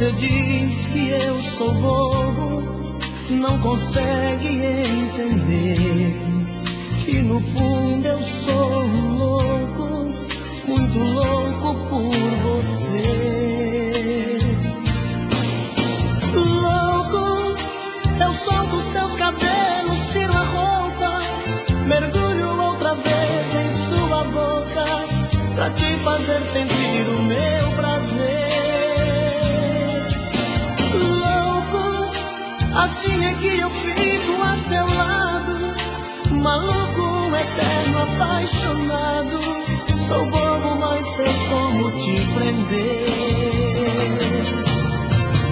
Você diz que eu sou bobo, não consegue entender que no fundo eu sou um louco, muito louco por você. Louco, eu solto seus cabelos, tiro a roupa, mergulho outra vez em sua boca, pra te fazer sentir o meu prazer. Assim é que eu fico a seu lado, maluco, eterno, apaixonado. Sou bobo, mas sei como te prender.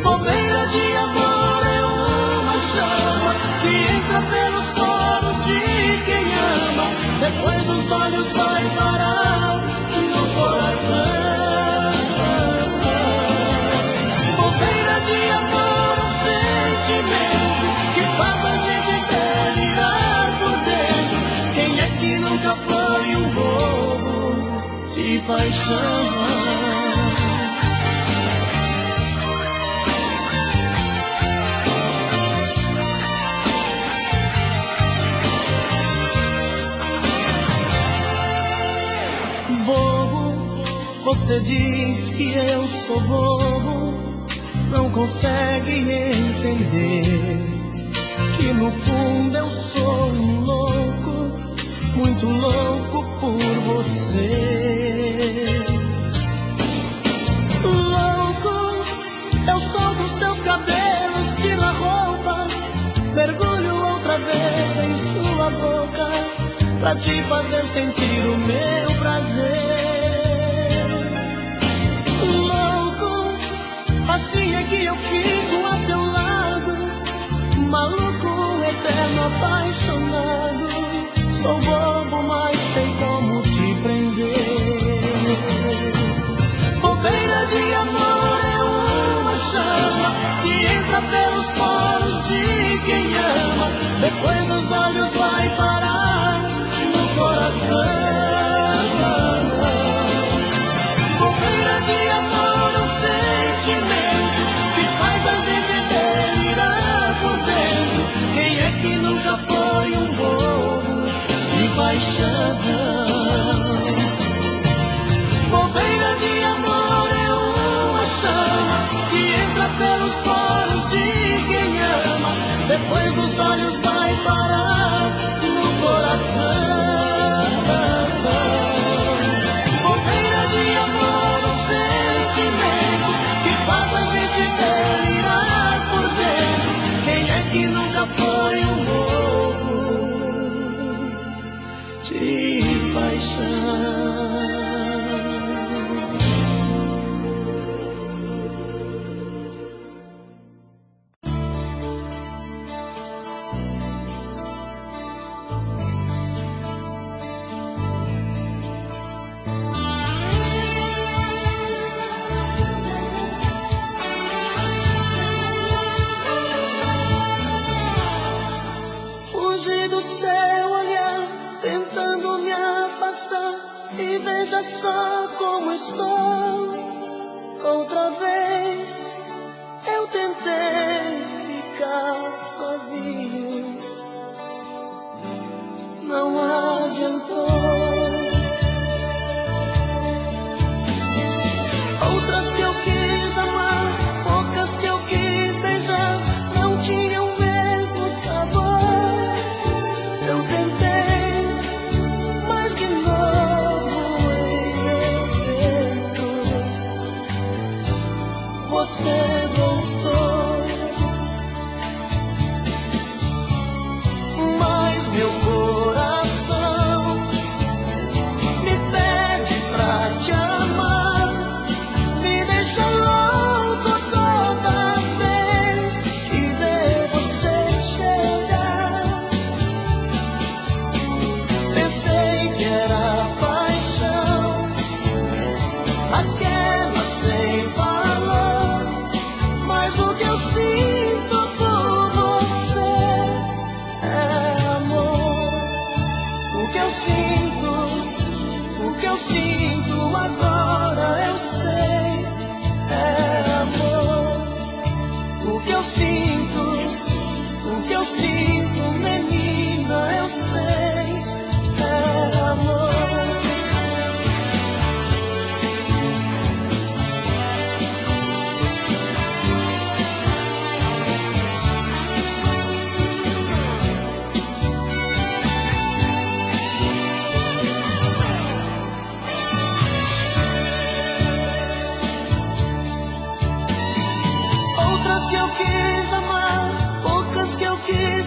Bobeira de amor é uma chama que entra pelos poros de quem ama, depois dos olhos vai parar no coração. Bobeira de amor, que faz a gente delirar por dentro. Quem é que nunca foi um bobo de paixão? Bobo, você diz que eu sou bobo, não consegue entender que no fundo eu sou um louco, muito louco por você. Louco, eu solto seus cabelos, tiro a roupa, mergulho outra vez em sua boca, pra te fazer sentir o meu prazer. Assim é que eu fico a seu lado, maluco, eterno, apaixonado. Sou bobo, mas sei como te prender. Bobeira de amor é uma chama que entra pelos poros de quem ama, depois dos olhos vai parar no coração. Bobeira de amor, um sentimento que faz a gente delirar por dentro. Quem é que nunca foi um bobo de paixão? Bobeira de amor é uma chama que entra pelos poros de quem ama, depois dos olhos vai parar no coração. Bobeira de amor, um sentimento que faz a gente delirar por dentro. Quem é que nunca foi um bobo de paixão? Fugi do seu olhar, tentando me afastar, e veja só como estou. Outra vez eu tentei ficar sozinho, não adiantou. Outras que eu quis amar, poucas que eu quis beijar, não tinham o mesmo sabor. Eu tentei, mas de novo em meu peito você voltou. Mas meu coração me pede pra te amar, me deixa louco toda vez que vê você chegar. Pensei que era paixão, aquela sem valor, mas o que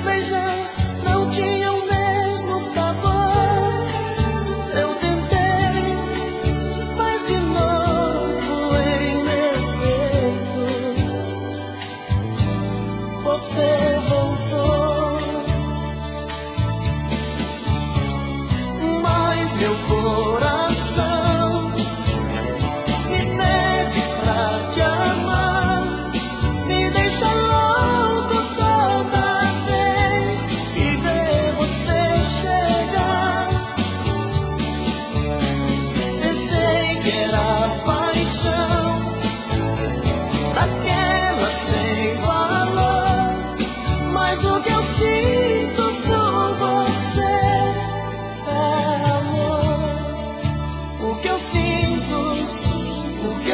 beijar não tinha o mesmo sabor. Eu tentei, mas de novo em meu peito você voltou. Mas meu coração me pede pra te amar, me deixa louco toda vez que ver você chegar. Pensei que era paixão, daquela sem valor, mas o que eu sinto por você é amor. O que eu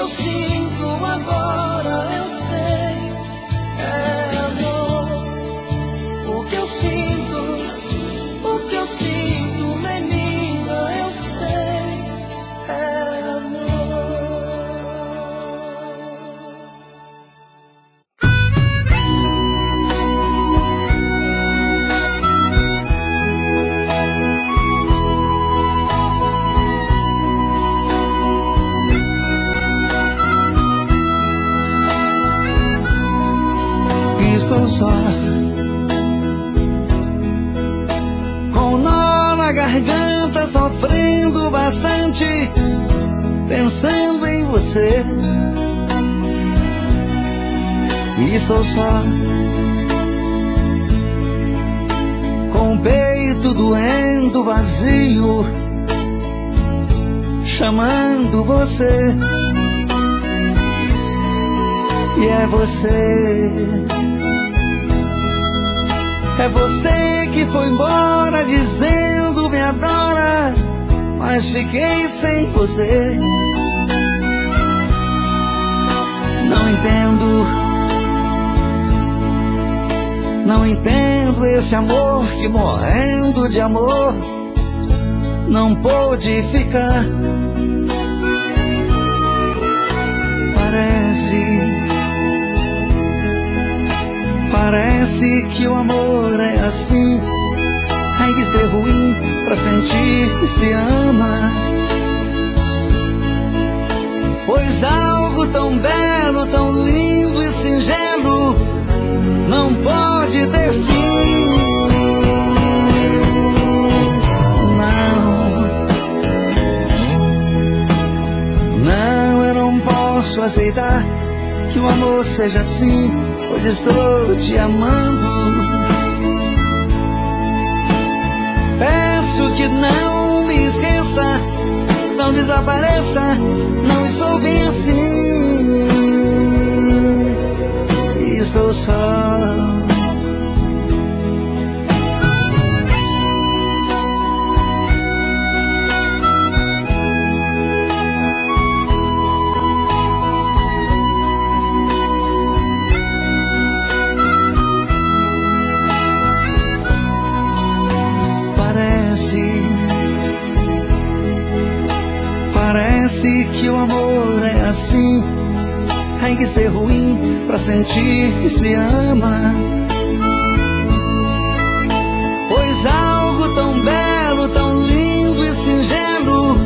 sinto agora eu sei, é amor. O que eu sinto, menina, eu sei, é amor. Estou só, com nó na garganta, sofrendo bastante, pensando em você. Estou só, com o peito doendo, vazio, chamando você. E é você que foi embora dizendo me adora, mas fiquei sem você. Não entendo esse amor que, morrendo de amor, não pôde ficar. Parece que o amor é assim, tem que ser ruim pra sentir que se ama. Pois algo tão belo, tão lindo e singelo não pode ter fim. Não, eu não posso aceitar que o amor seja assim, pois estou te amando. Peço que não me esqueça, não desapareça, não estou bem assim. Estou só. Parece que o amor é assim, tem que ser ruim pra sentir que se ama. Pois algo tão belo, tão lindo e singelo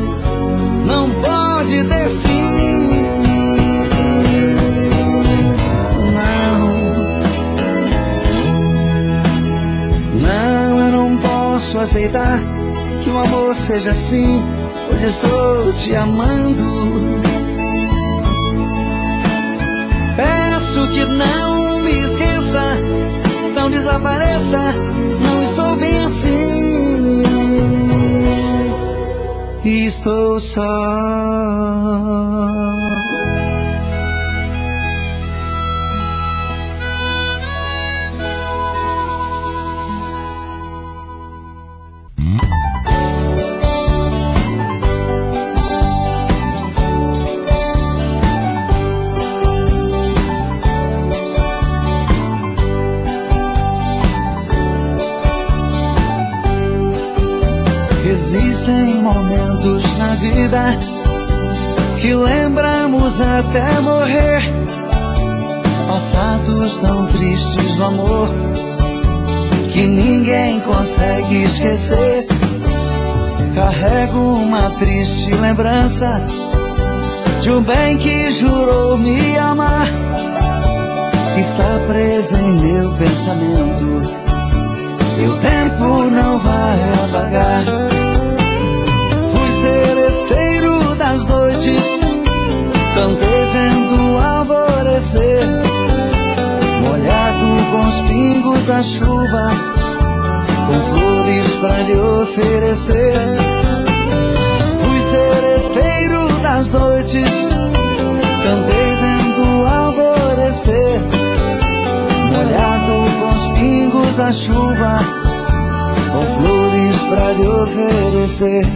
não pode ter fim. Não, eu não posso aceitar que o amor seja assim, pois estou te amando. Peço que não me esqueça, não desapareça, não estou bem assim. Estou só. Existem momentos na vida que lembramos até morrer, passados tão tristes do amor que ninguém consegue esquecer. Carrego uma triste lembrança de um bem que jurou me amar, que está preso em meu pensamento e o tempo não vai apagar. Fui seresteiro das noites, cantei vendo alvorecer, molhado com os pingos da chuva, com flores pra lhe oferecer. Fui seresteiro das noites, cantei vendo alvorecer, molhado com os pingos da chuva, com flores pra lhe oferecer.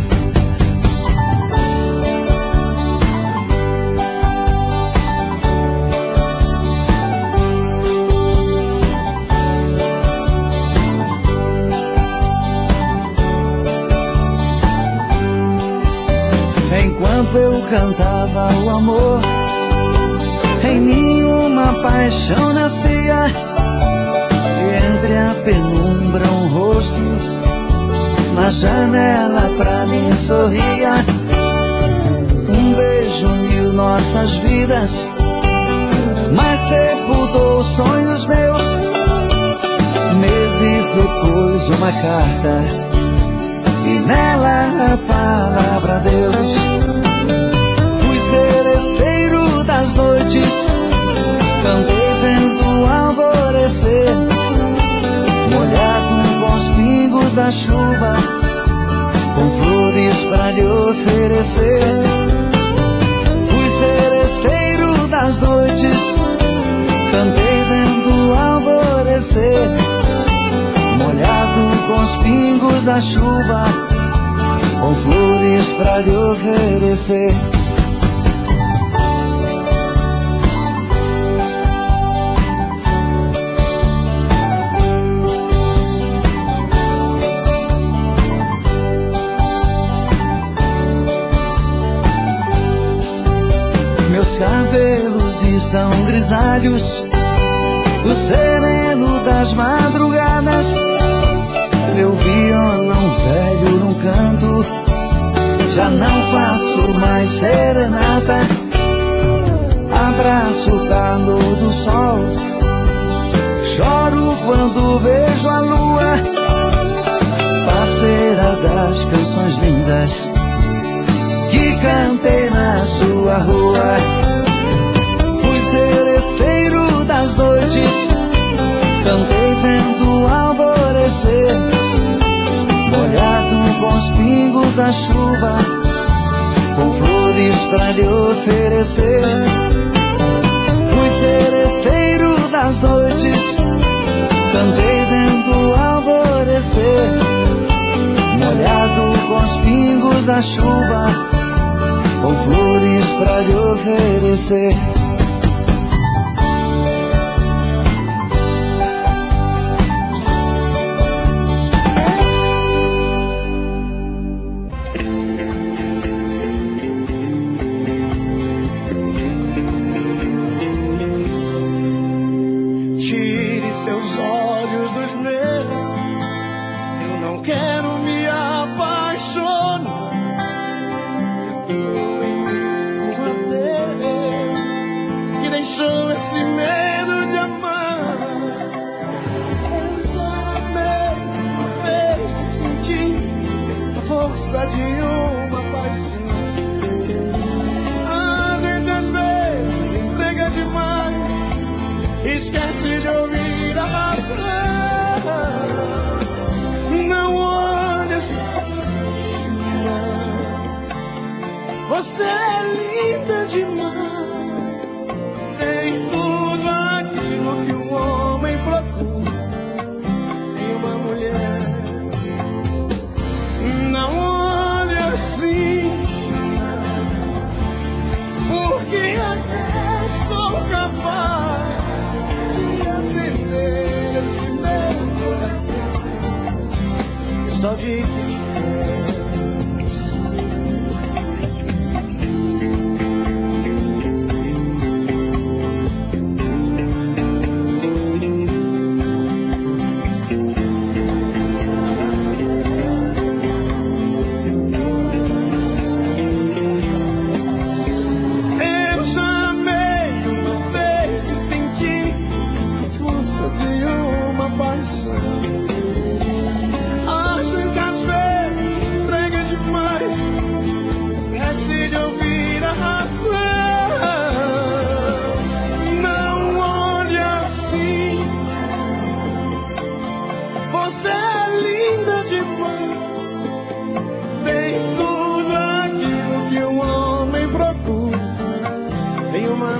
Enquanto eu cantava o amor, em mim uma paixão nascia, e entre a penumbra um rosto na janela pra mim sorria. Um beijo uniu nossas vidas, mas sepultou sonhos meus. Meses depois uma carta, e nela a palavra Deus. Fui seresteiro das noites, cantei vendo alvorecer, molhado com os pingos da chuva, com flores pra lhe oferecer. Fui seresteiro das noites, cantei vendo alvorecer, molhado com os pingos da chuva, com flores pra lhe oferecer. Meus cabelos estão grisalhos do sereno das madrugadas, meu violão velho num canto, já não faço mais serenata. Abraço o calor do sol, choro quando vejo a lua, parceira das canções lindas que cantei na sua rua. Fui seresteiro das noites, cantei vendo alvorecer, molhado com os pingos da chuva, com flores pra lhe oferecer. Fui seresteiro das noites, cantei vendo alvorecer, molhado com os pingos da chuva, com flores pra lhe oferecer. Tire seus olhos dos meus, eu não quero me apaixonar. Que deixou esse medo de amar. Eu só amei uma vez, senti a força de uma paixão. A gente às vezes se entrega demais, esquece de ouvir a razão. Não olhe assim, você é linda demais, tem tudo aquilo que um homem procura em uma mulher. Não olhe assim, porque até sou capaz de atender esse meu coração que só diz que te quer.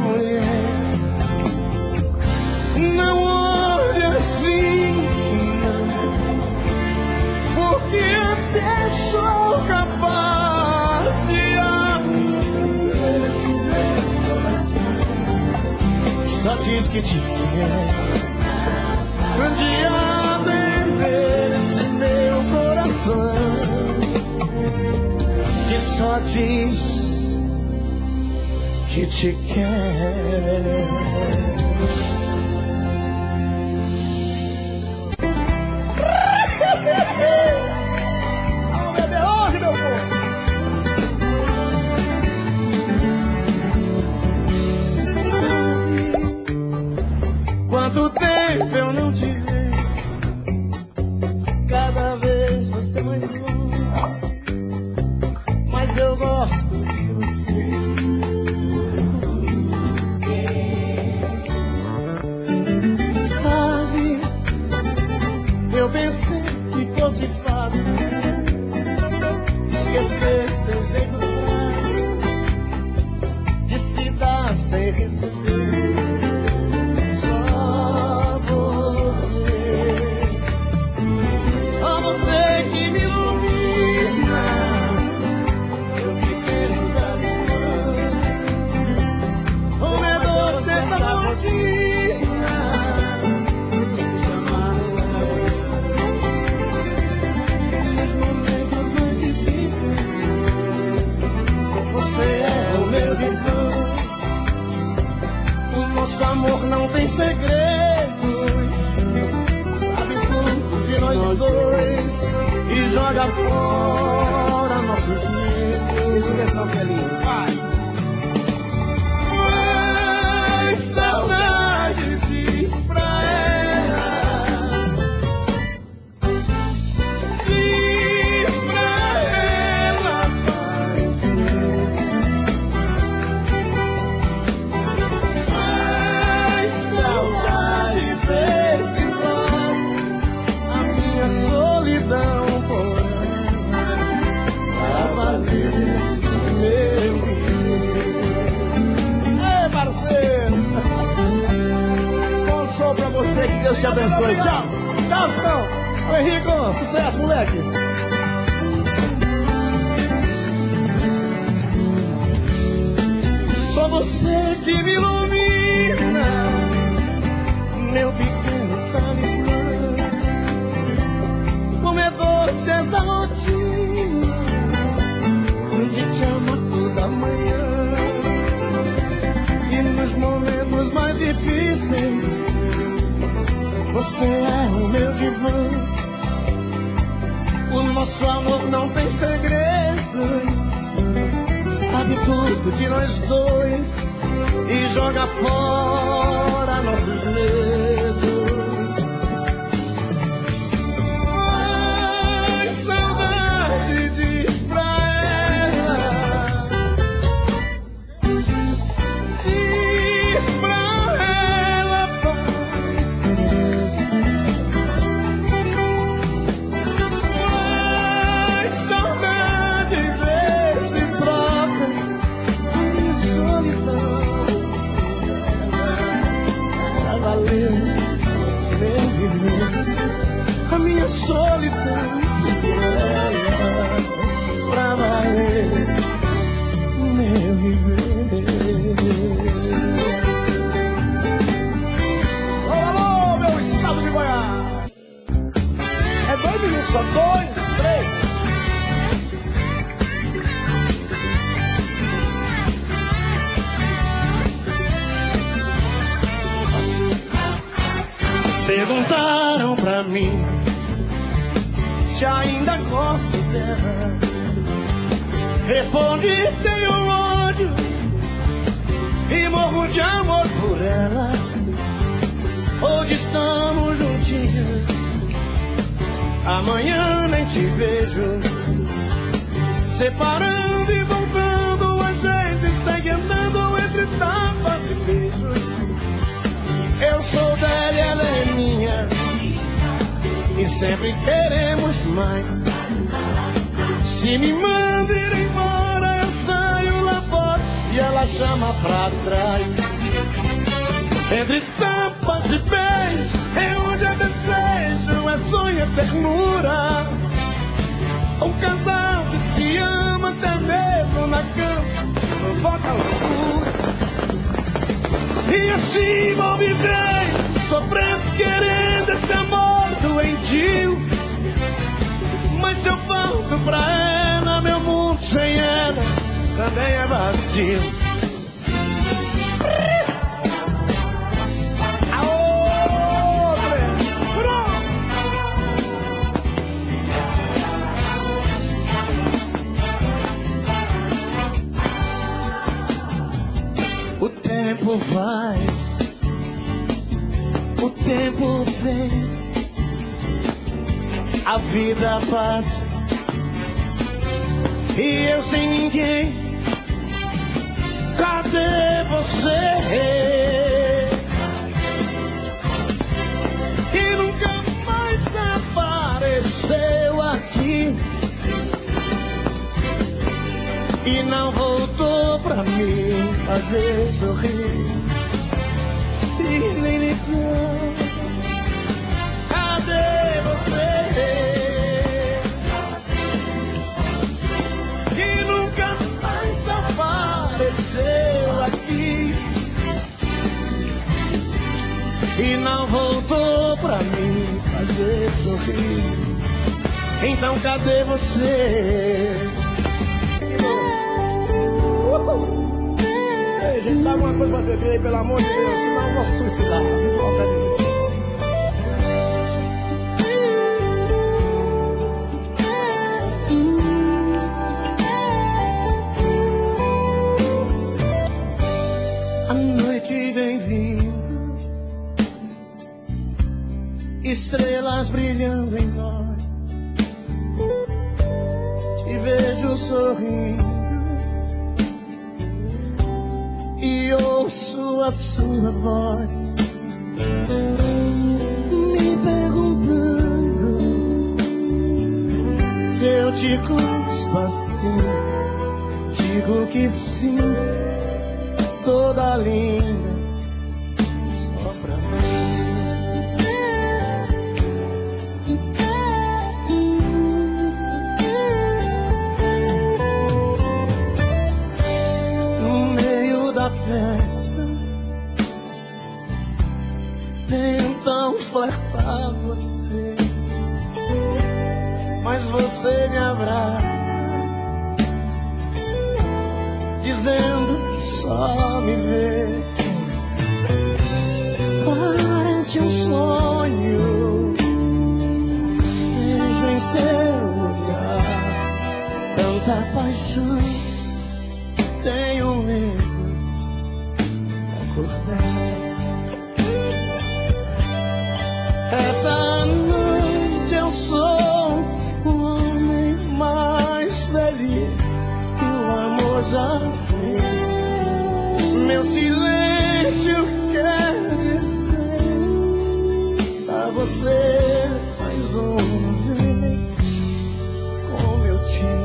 mulher. Não olhe assim, porque até sou capaz de arrepender. Só diz que te quer de atender esse meu coração, que só diz que te quer. Vamos beber hoje, meu povo. Quanto tempo eu não te vejo, cada vez você mais longe, mas eu gosto de você. Sabe, eu pensei que fosse fácil esquecer seu jeito fraco de se dar sem receber. Nosso amor não tem segredos, sabe tudo de nós dois e joga fora nossos medos. Esse refrão que é lindo. Vai! Ai, saudade, diz pra ela. Diz pra ela, solidão por ela, pra valer meu viver. Ei, parceiro! Bom show pra você, que Deus te abençoe. Tchau! Tchau, então! Ô, Henrico, sucesso, moleque! Só você que me ilumina, meu pequeno talismã. Como é doce essa rotina de te amar toda manhã, e nos momentos mais difíceis você é o meu divã. O nosso amor não tem segredos, sabe tudo de nós dois e joga fora nossos medos. A minha solidão pra valer meu viver. Alô, meu estado de Goiás. É 2 minutos, só 2, 3. Perguntaram pra mim se ainda gosto dela. Respondi, tenho ódio e morro de amor por ela. Hoje estamos juntinhos, amanhã nem te vejo. Separando e voltando, a gente segue andando entre tapas e beijos. Eu sou dela e ela é minha, e sempre queremos mais. Se me manda ir embora, eu saio lá fora e ela chama pra trás. Entre tapas e beijos, é onde é desejo, é sonho, é ternura. Um casal que se ama até mesmo na cama, não volta a loucura. E assim vou vivendo, sofrendo, querendo esse amor doentio. Mas se eu volto pra ela, meu mundo sem ela também é vazio. O tempo vai, o tempo vem, a vida passa e eu sem ninguém. Cadê você? Que nunca mais apareceu aqui e não voltou pra me fazer sorrir e nem ligou. Cadê você? Que nunca mais apareceu aqui e não voltou pra me fazer sorrir. Então cadê você? Ei, gente, dá alguma coisa pra beber aí, pelo amor de Deus, senão eu vou suicidar. A noite vem vindo, estrelas brilhando em nós. Te vejo sorrindo e ouço a sua voz me perguntando se eu te gosto assim. Digo que sim, toda linda, só pra festa, tentam flertar você, mas você me abraça, dizendo que só me vê. Parece um sonho, vejo em seu olhar tanta paixão, tenho medo. Essa noite eu sou o homem mais feliz que o amor já fez. Meu silêncio quer dizer a você mais uma vez como eu te amo.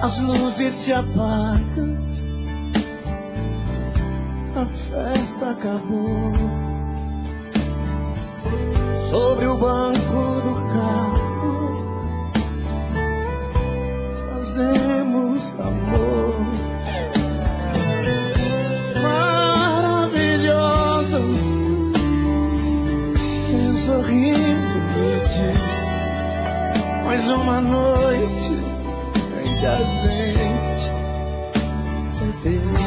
As luzes se apagam, a festa acabou. Sobre o banco do carro fazemos amor. Maravilhosa, seu sorriso me diz mais uma noite em que a gente é feliz.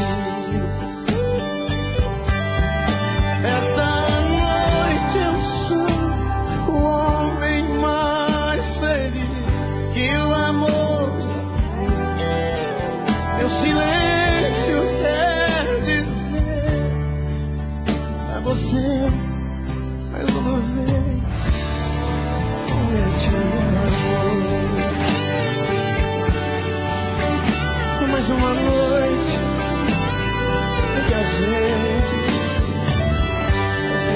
Essa noite eu sou o homem mais feliz que o amor já fez. Meu silêncio quer dizer a você mais uma vez como eu te amo. mais uma noite que a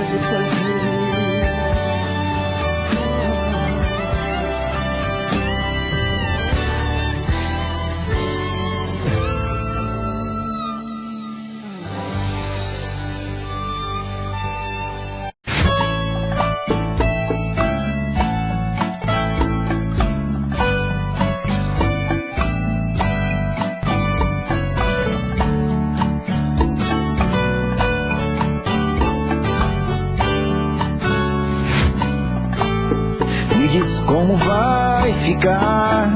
gente pode ir. Como vai ficar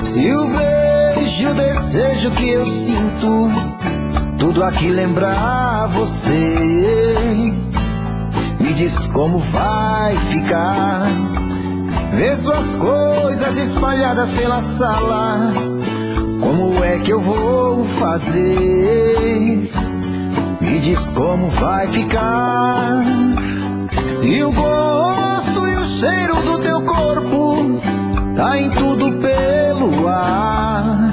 se o beijo e o desejo que eu sinto tudo aqui lembrar você? Me diz como vai ficar ver suas coisas espalhadas pela sala. Como é que eu vou fazer? Me diz como vai ficar se o gosto e o cheiro do teu corpo tá em tudo pelo ar.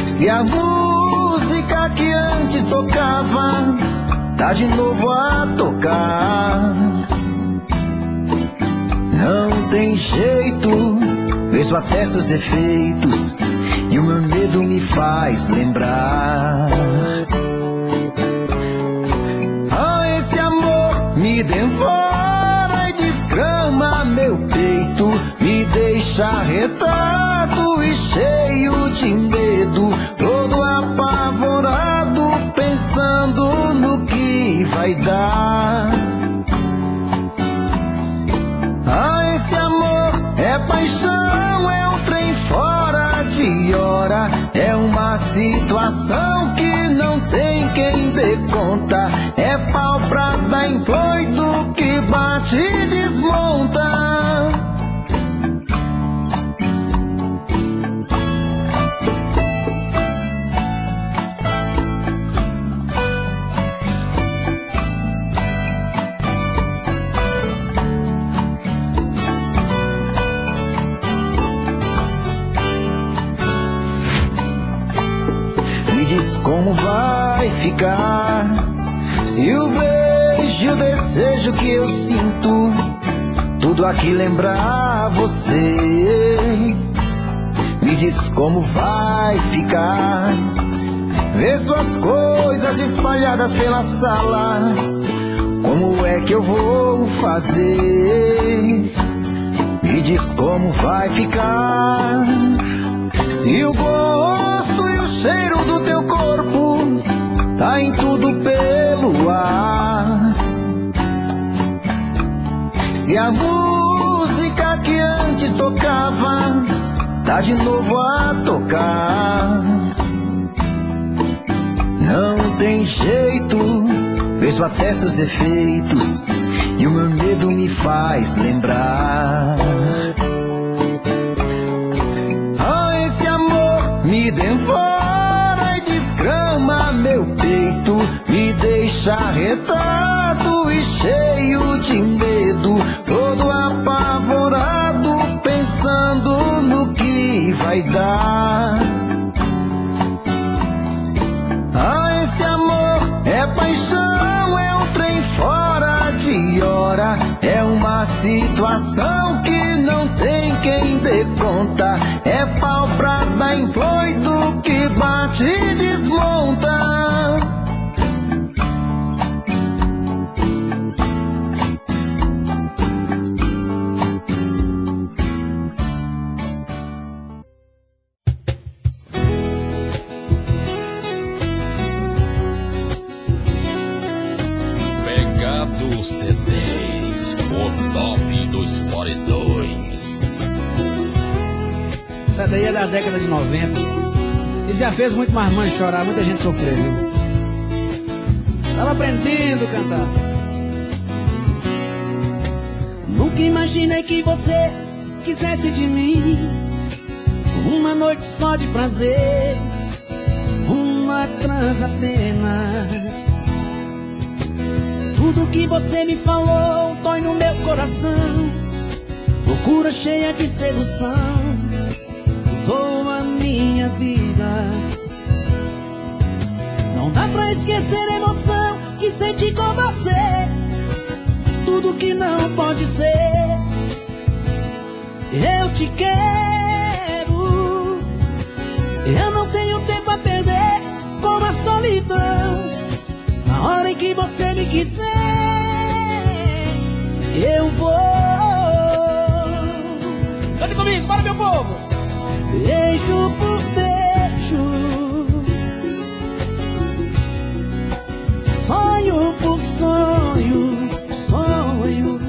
Se a música que antes tocava tá de novo a tocar. Não tem jeito, vejo até seus efeitos e o meu medo me faz lembrar. Esse amor me devora e desgrama meu peito, me deixa arretado e cheio de medo, todo apavorado, pensando no que vai dar. Esse amor é paixão, é um trem fora de hora, é uma situação que não tem quem dê conta, é pau pra dar em doido que bate e desmonta. Como vai ficar se o beijo e o desejo que eu sinto tudo aqui lembrar você? Me diz como vai ficar ver suas coisas espalhadas pela sala. Como é que eu vou fazer? Me diz como vai ficar se o gosto e o cheiro do teu corpo tá em tudo pelo ar. Se a música que antes tocava tá de novo a tocar. Não tem jeito, vejo até seus efeitos e o meu medo me faz lembrar. Me devora e desgrama meu peito, me deixa arretado e cheio de medo, todo apavorado, pensando no que vai dar. Esse amor é paixão, é um trem fora de hora, é uma situação que não tem quem dê conta, é pau pra dar em doido que bate e desmonta. Pegado CDs, o top do Sport 2. Essa daí é da década de 90. E já fez muito mais mãe chorar, muita gente sofreu, viu? Tava aprendendo a cantar. Nunca imaginei que você quisesse de mim uma noite só de prazer, uma trans apenas. Tudo que você me falou dói no meu coração, loucura cheia de sedução, mudou a minha minha vida. Não dá pra esquecer a emoção que senti com você. Tudo que não pode ser, eu te quero. Eu não tenho tempo a perder com a solidão. Na hora em que você me quiser, eu vou. Cante comigo, bora meu povo! Beijo por beijo, sonho por sonho, sonho,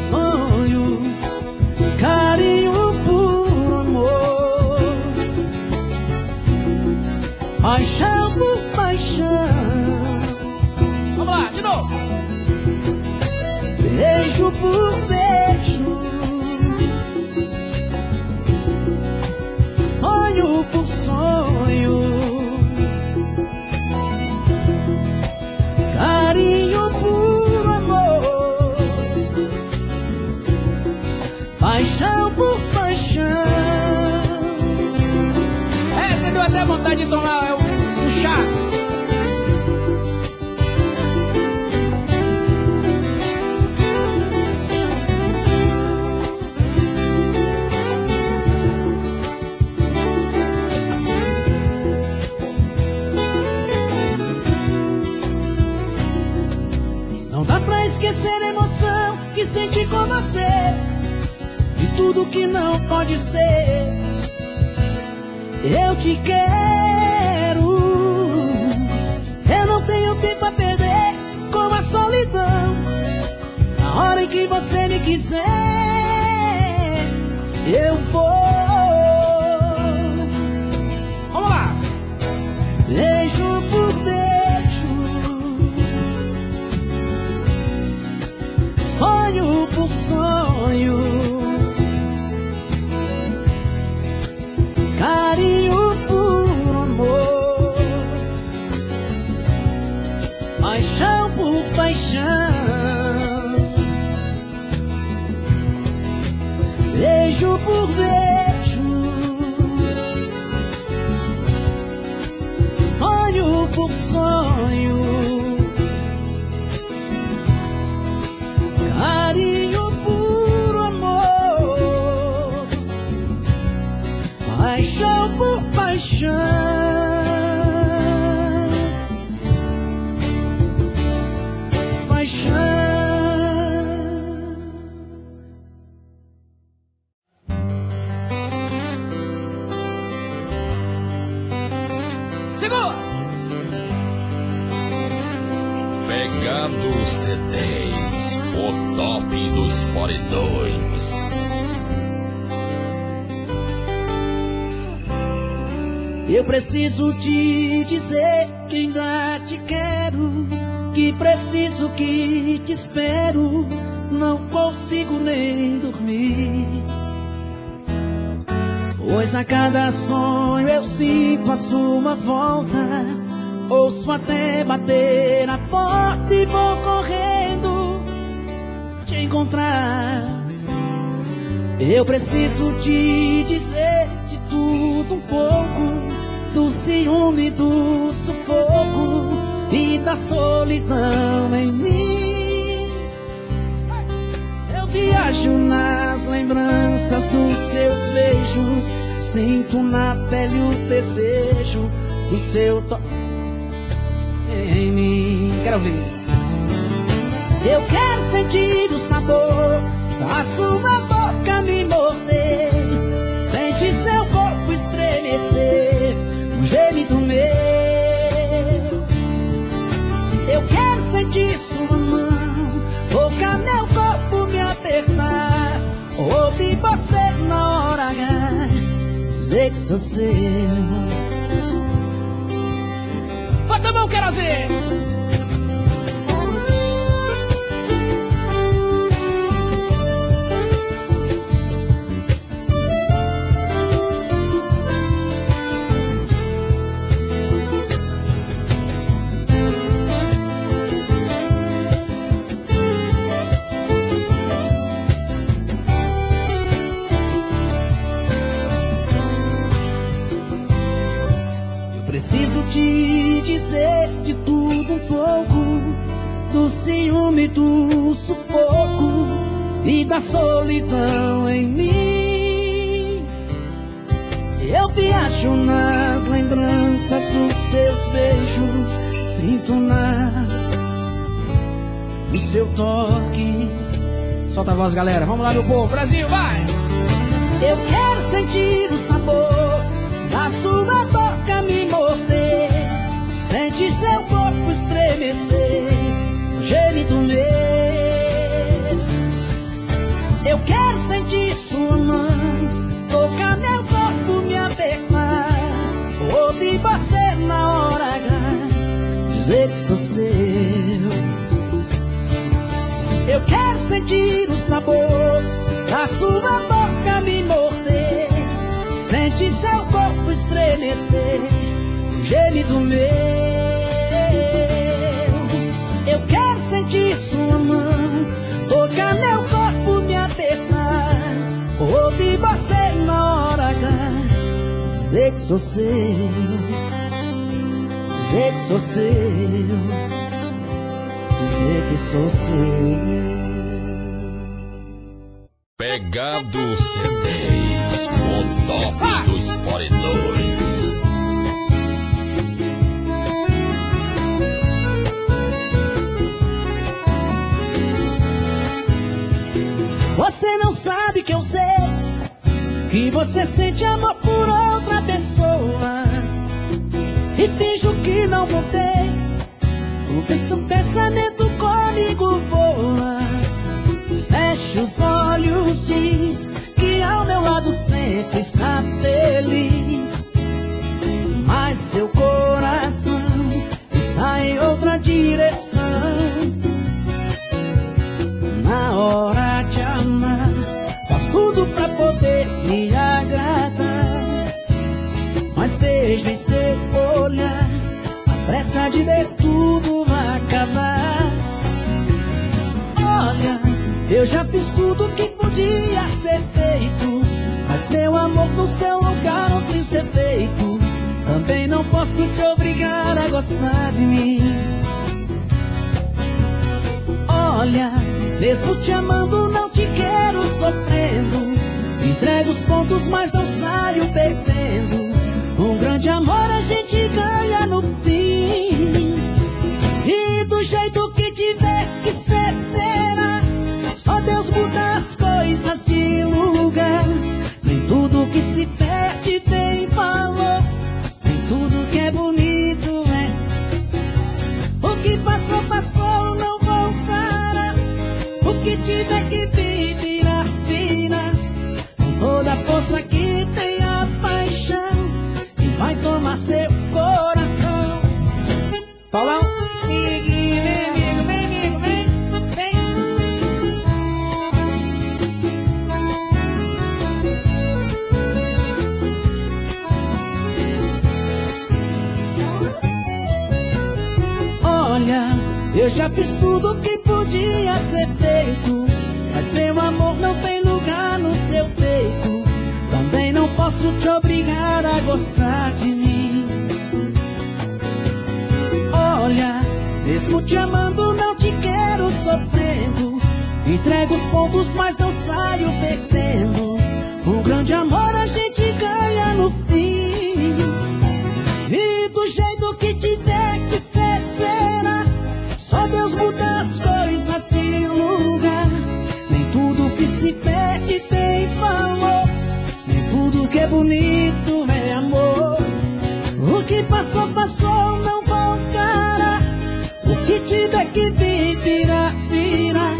sonho, carinho por amor, paixão por paixão. Vamos lá, de novo! Beijo por beijo, sonho por sonho, carinho por amor, paixão por paixão. Essa deu até vontade de tomar um chá. Não dá pra esquecer a emoção que senti com você. E tudo que não pode ser, eu te quero. Eu não tenho tempo a perder com a solidão. Na hora em que você me quiser, eu vou. Vamos lá! Beijo por beijo, sonho por sonho, carinho por amor, paixão por paixão. Beijo por beijo, sonho por sonho, carinho por amor, paixão por paixão. Paixão. Segura! Pegando CDs, o top dos Produtores. Eu preciso te dizer que ainda te quero, que preciso que te espero, não consigo nem dormir. Pois a cada sonho eu sinto a sua volta, ouço até bater na porta e vou correndo te encontrar. Eu preciso te dizer de tudo um pouco, do ciúme, do sufoco e da solidão em mim. Eu viajo nas lembranças dos seus beijos, sinto na pele o desejo do seu toque em mim. Quero ouvir. Eu quero sentir o sabor da sua boca me morder, sentir seu corpo estremecer, um gemido meu. Eu quero sentir sua mão tocar meu corpo, me apertar, ouvir você na hora H, dizer que sou seu. Bota a mão, querosene! preciso te dizer de tudo um pouco, do ciúme, do sufoco e da solidão em mim. Eu viajo nas lembranças dos seus beijos, sinto no seu toque. Solta a voz, galera, vamos lá, meu povo, Brasil, vai! Eu quero sentir o sabor da sua boca me morder, sentir seu corpo estremecer, o gemido meu. Eu quero sentir sua mão tocar meu corpo, me apertar, ouvir você na hora H dizer que sou seu. Eu quero sentir o sabor da sua boca me morder, sentir seu corpo estremecer, o gemido meu. Eu quero sentir sua mão tocar meu corpo, me apertar, ouvir você na hora H dizer que sou seu, dizer que sou seu, dizer que sou seu. Pegado CDs, o top dos Produtores. Você não sabe que eu sei que você sente amor por outra pessoa e finjo que não voltei, porque seu pensamento comigo voa. Fecha os olhos, diz que ao meu lado sempre está feliz, mas seu coração está em outra direção. Na hora de amar, faz tudo pra poder me agradar, mas vejo em seu olhar a pressa de ver tudo acabar. Olha, eu já fiz tudo que podia ser feito, mas meu amor no seu lugar não tem ser feito. Também não posso te obrigar a gostar de mim. Olha, mesmo te amando não te quero sofrendo, entrego os pontos mas não saio perdendo. Um grande amor a gente ganha no fim, e do jeito que tiver que ser será. Só Deus muda as coisas de lugar, nem tudo que se perde tem valor, nem tudo que é bonito é. O que passou, passou, não voltará. O que tiver que vir, virá, virá. Com toda a força que tem a paixão, e vai tomar seu coração. Paulão, vem amigo, vem amigo, vem. Olha, eu já fiz tudo que podia ser feito, mas meu amor não tem lugar no seu peito. Também não posso te obrigar a gostar de mim. Olha, mesmo te amando não te quero sofrendo, entrego os pontos mas não saio perdendo. Um grande amor a gente ganha no fim, e do jeito que tiver que ser será. Só Deus muda as coisas de lugar, nem tudo que se perde tem valor, nem tudo que é bonito é amor. O que passou, passou, não voltará. O que tiver que vir, virá, virá.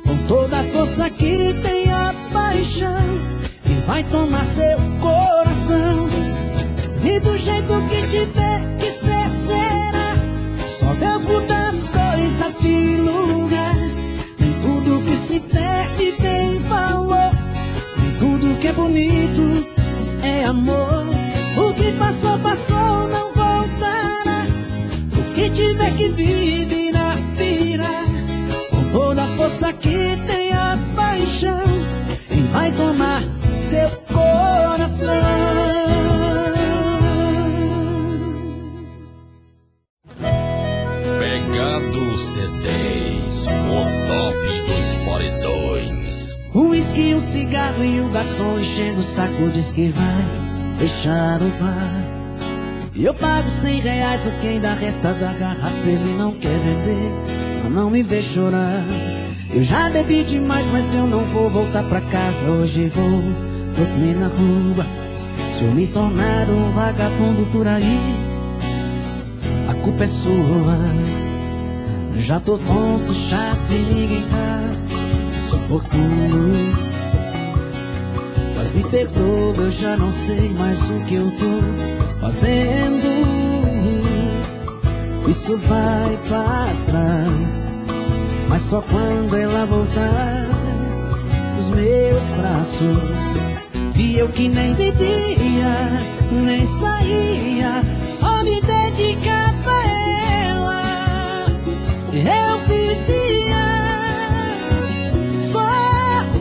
Com toda a força que tem a paixão, e vai tomar seu coração. E do jeito que tiver que ser será. Só Deus muda as coisas de lugar, nem tudo que se perde tem valor, nem tudo que é bonito é amor. O que passou, passou, não voltará. O que tiver que vir, virá, virá. Com toda a força que tem a paixão, e vai tomar seu coração. CDs, o top dos paredões. Um whisky, um cigarro e o garçom enchendo o saco diz que vai fechar o bar. E eu pago R$100, o que ainda resta da garrafa ele não quer vender, mas não me vê chorar. Eu já bebi demais, mas eu não vou voltar pra casa. Hoje vou dormir na rua. Se eu me tornar um vagabundo por aí, a culpa é sua. Já tô tonto, chato e ninguém tá suportando. Mas me perdoa, eu já não sei mais o que eu tô fazendo. Isso vai passar, mas só quando ela voltar dos meus braços. E eu que nem bebia, nem saía, só me dedicava a ela. Eu vivia só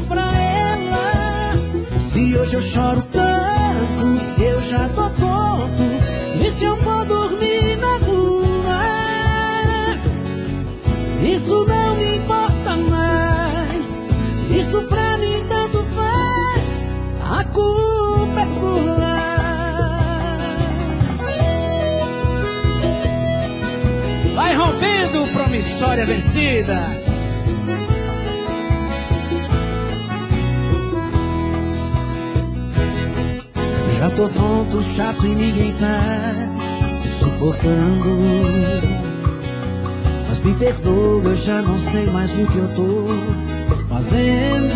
pra ela. Se hoje eu choro tanto, se eu já tô tonto, e se eu for dormir na rua, isso não me importa mais. Isso pra mim tanto faz, a culpa é sua. Vai rompendo, promissória vencida. Já tô tonto, chato e ninguém tá suportando. Mas me perdoa, eu já não sei mais o que eu tô fazendo.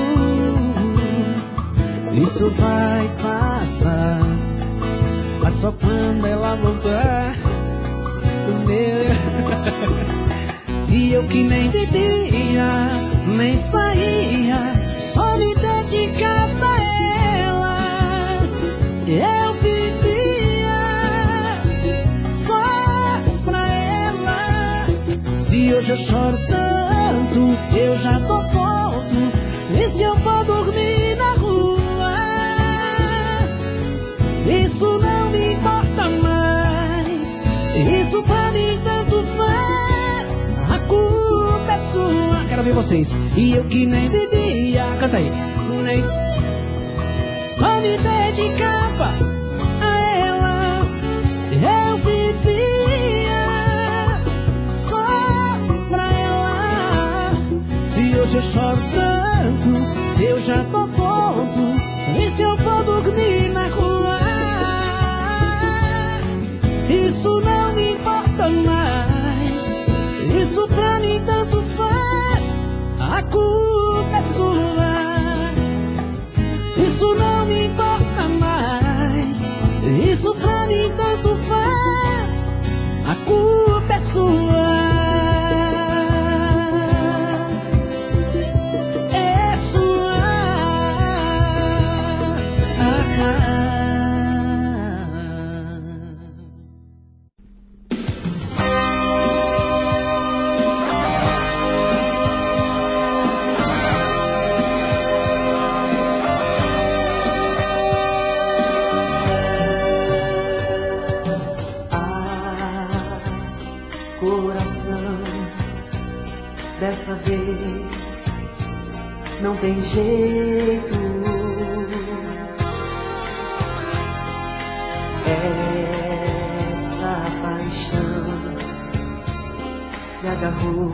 Isso vai passar, mas só quando ela voltar os meus. E eu que nem bebia, nem saía, só me dedicava a ela. Eu vivia só pra ela. Se hoje eu choro tanto, se eu já tô pronto, e se eu for dormir na rua, isso não me importa mais. Isso pra mim tanto faz, a culpa é sua. Quero ver vocês. E eu que nem bebia, canta aí, nem só me dedicava a ela. Eu vivia só pra ela. Se hoje eu choro tanto, se eu já tô tonto, e se eu for dormir na rua, isso não me importa mais. Isso pra mim tanto faz, a culpa é sua. Isso não me importa mais. Isso pra mim tanto faz, a culpa é sua. É sua. Dessa vez não tem jeito. Essa paixão se agarrou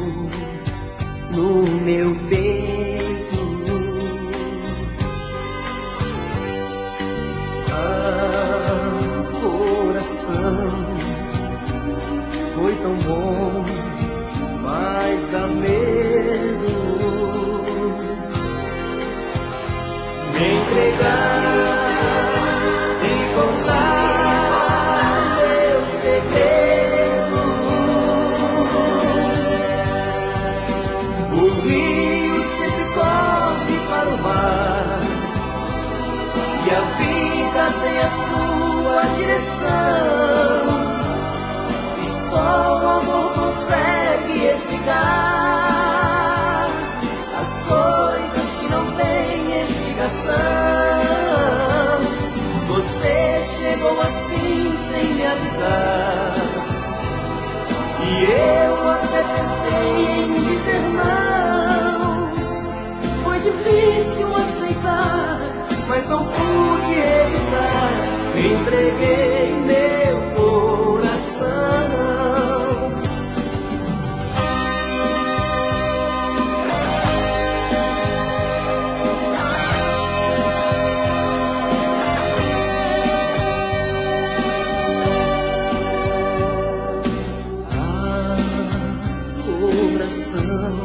no meu peito. Coração, foi tão bom, mas dá medo me entregar e contar meu segredo. O rio sempre corre para o mar e a vida tem a sua direção. Só o amor consegue explicar as coisas que não têm explicação. Você chegou assim sem me avisar, e eu até pensei entreguei meu coração. Coração,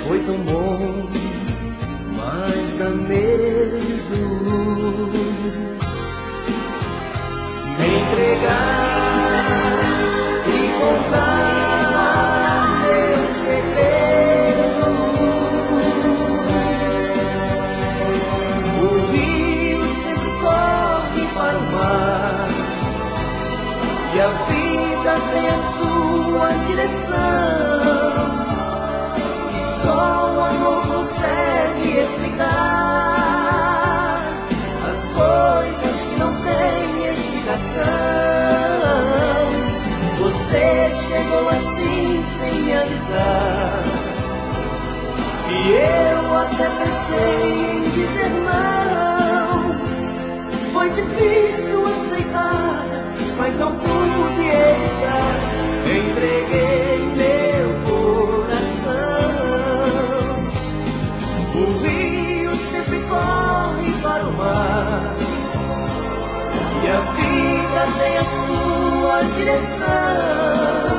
foi tão bom, mas dá medo me entregar e contar meu segredo. O rio sempre corre para o mar e a vida tem a sua direção, e só o amor consegue explicar as coisas que não têm explicação. Você chegou assim sem me avisar, e eu até pensei em dizer não. Foi difícil aceitar, mas não pude evitar. Entreguei meu coração. O rio sempre corre para o mar e a vida tem a sua direção,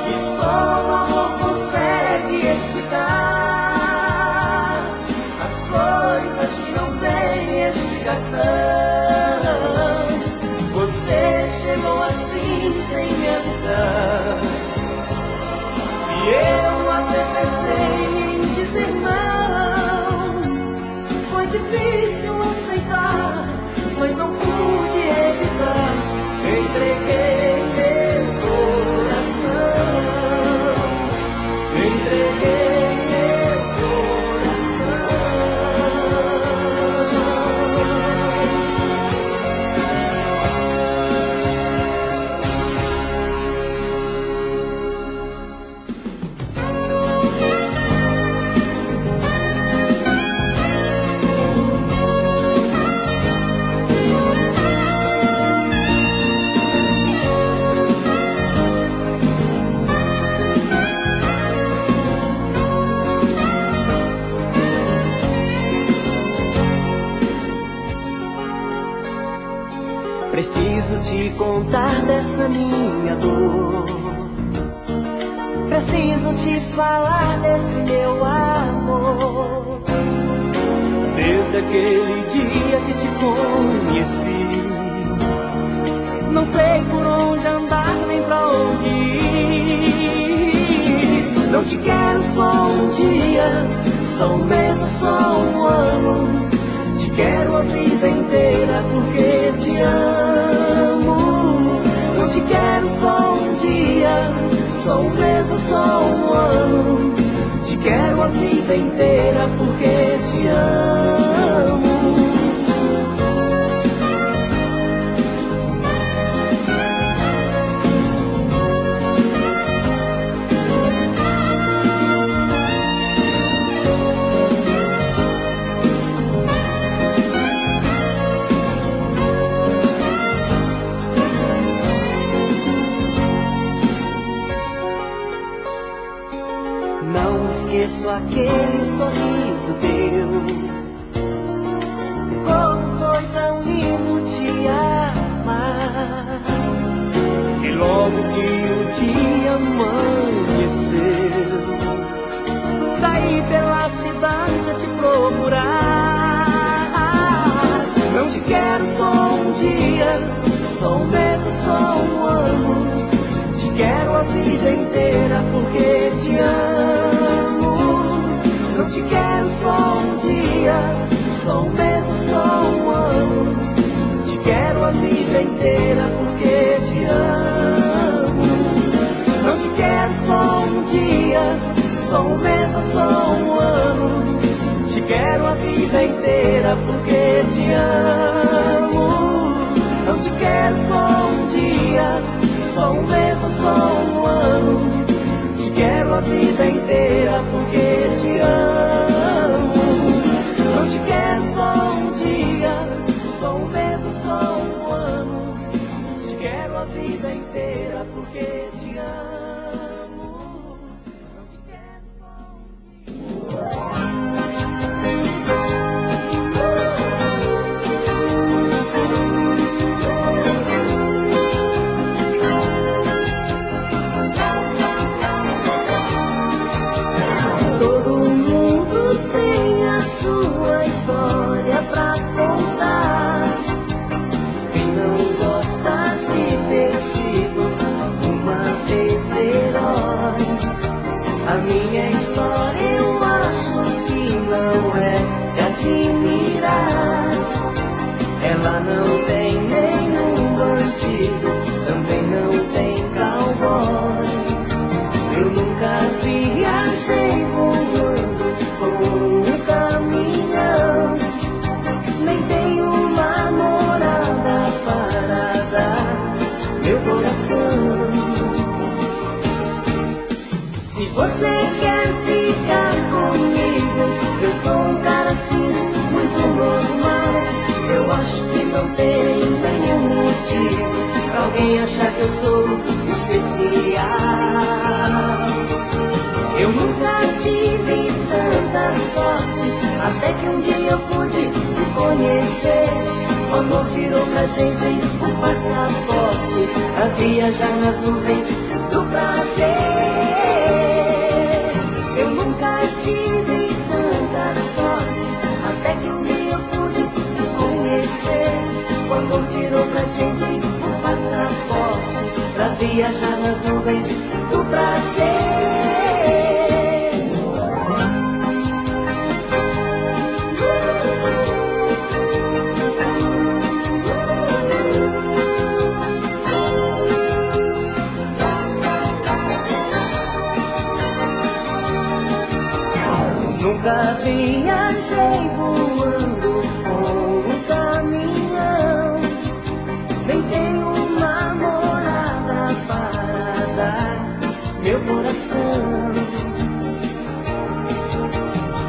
e só o amor consegue explicar as coisas que não têm explicação. Você chegou assim sem me avisar, e eu até pensei em dizer não. Foi difícil aceitar, mas não pude evitar. Entreguei meu coração. Entreguei meu Preciso te contar dessa minha dor. Preciso te falar desse meu amor. Desde aquele dia que te conheci, não sei por onde andar nem pra onde ir. Não te quero só um dia, só um mês ou só um ano. Te quero a vida inteira porque te amo. Não te quero só um dia, só um mês ou só um ano. Te quero a vida inteira porque te amo. Esqueço aquele sorriso teu. Como foi tão lindo te amar. E logo que o dia amanheceu, saí pela cidade a te procurar. Não te quero só um dia, só um mês ou só um ano. Te quero a vida inteira porque te amo. Não te quero só um dia, só um mês ou só um ano. Te quero a vida inteira porque te amo. Não te quero só um dia, só um mês ou só um ano. Te quero a vida inteira porque te amo. Não te quero só um dia, só um mês ou só um ano. Te quero a vida inteira porque te amo. Não te quero só um dia, só um mês ou só você quer ficar comigo, eu sou um cara assim, muito normal. Eu acho que não tem nenhum motivo pra alguém achar que eu sou especial. Eu nunca tive tanta sorte, até que um dia eu pude te conhecer. O amor tirou pra gente um passaporte pra viajar nas nuvens do prazer. Eu nunca tive tanta sorte, até que um dia eu pude te conhecer. O amor tirou pra gente um passaporte pra viajar nas nuvens do prazer. Nunca viajei voando com um caminhão, nem tenho uma morada para dar meu coração.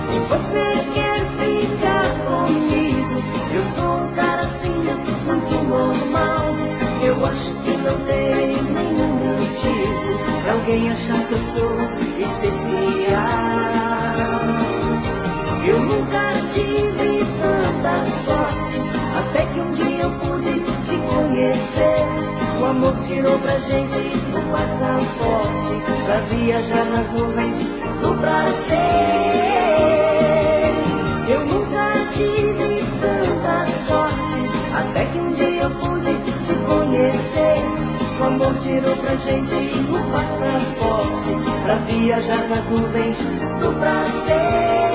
Se você quer ficar comigo, eu sou um cara assim, muito normal. Eu acho que não tem nenhum motivo pra alguém achar que eu sou especial. Eu nunca tive tanta sorte, até que um dia eu pude te conhecer. O amor tirou pra gente um passaporte pra viajar nas nuvens do prazer. Eu nunca tive tanta sorte, até que um dia eu pude te conhecer. O amor tirou pra gente um passaporte pra viajar nas nuvens do prazer.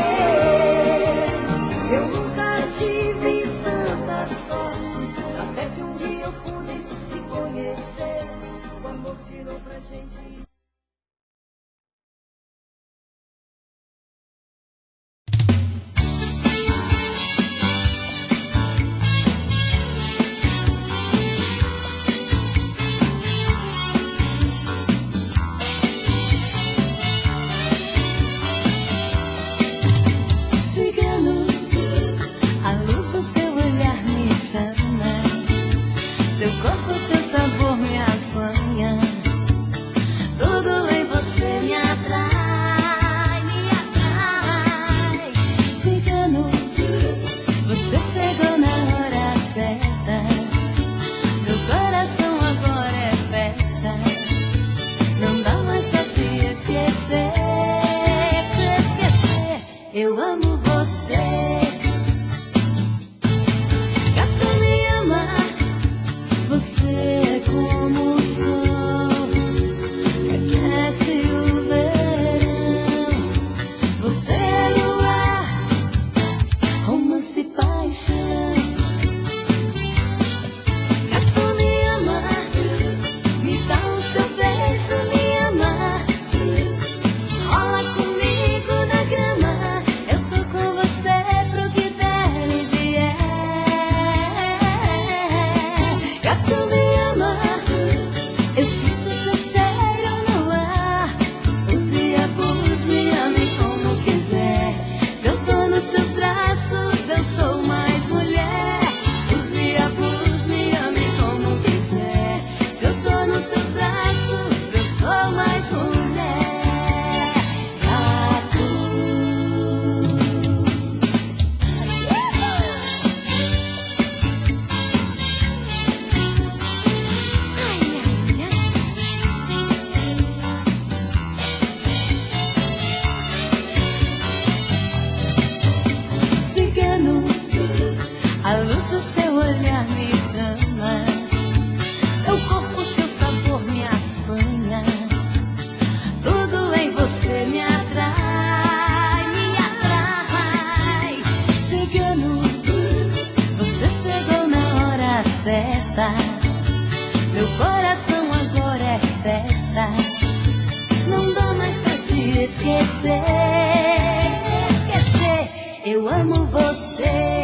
Eu nunca tive tanta sorte, até que um dia eu pude te conhecer. O amor tirou pra gente. Seu corpo, seu sabor me assanha. Tudo em você me atrai, me atrai. Cigano, você chegou na hora certa. Meu coração agora é festa. Não dá mais pra te esquecer, te esquecer. Eu amo você. Você é como o sol que aquece o verão. Você é luar, romance e paixão. Gato, me ama, me dá o seu beijo, me ama. Rola comigo na grama, eu tô com você pro que der e vier. Gato, me ama, eu sinto seu cheiro no ar. Use a voz, me ame como quiser. Se eu tô nos seus braços, eu sou mais mulher. Use a voz, me ame como quiser. Se eu tô nos seus braços, eu sou mais mulher. Gato. Cigano, a luz do seu olhar me chama. Seu corpo, seu sabor me assanha. Tudo em você me atrai, me atrai. Cigano, você chegou na hora certa. Meu coração agora é festa. Não dá mais pra te esquecer, esquecer. Eu amo você.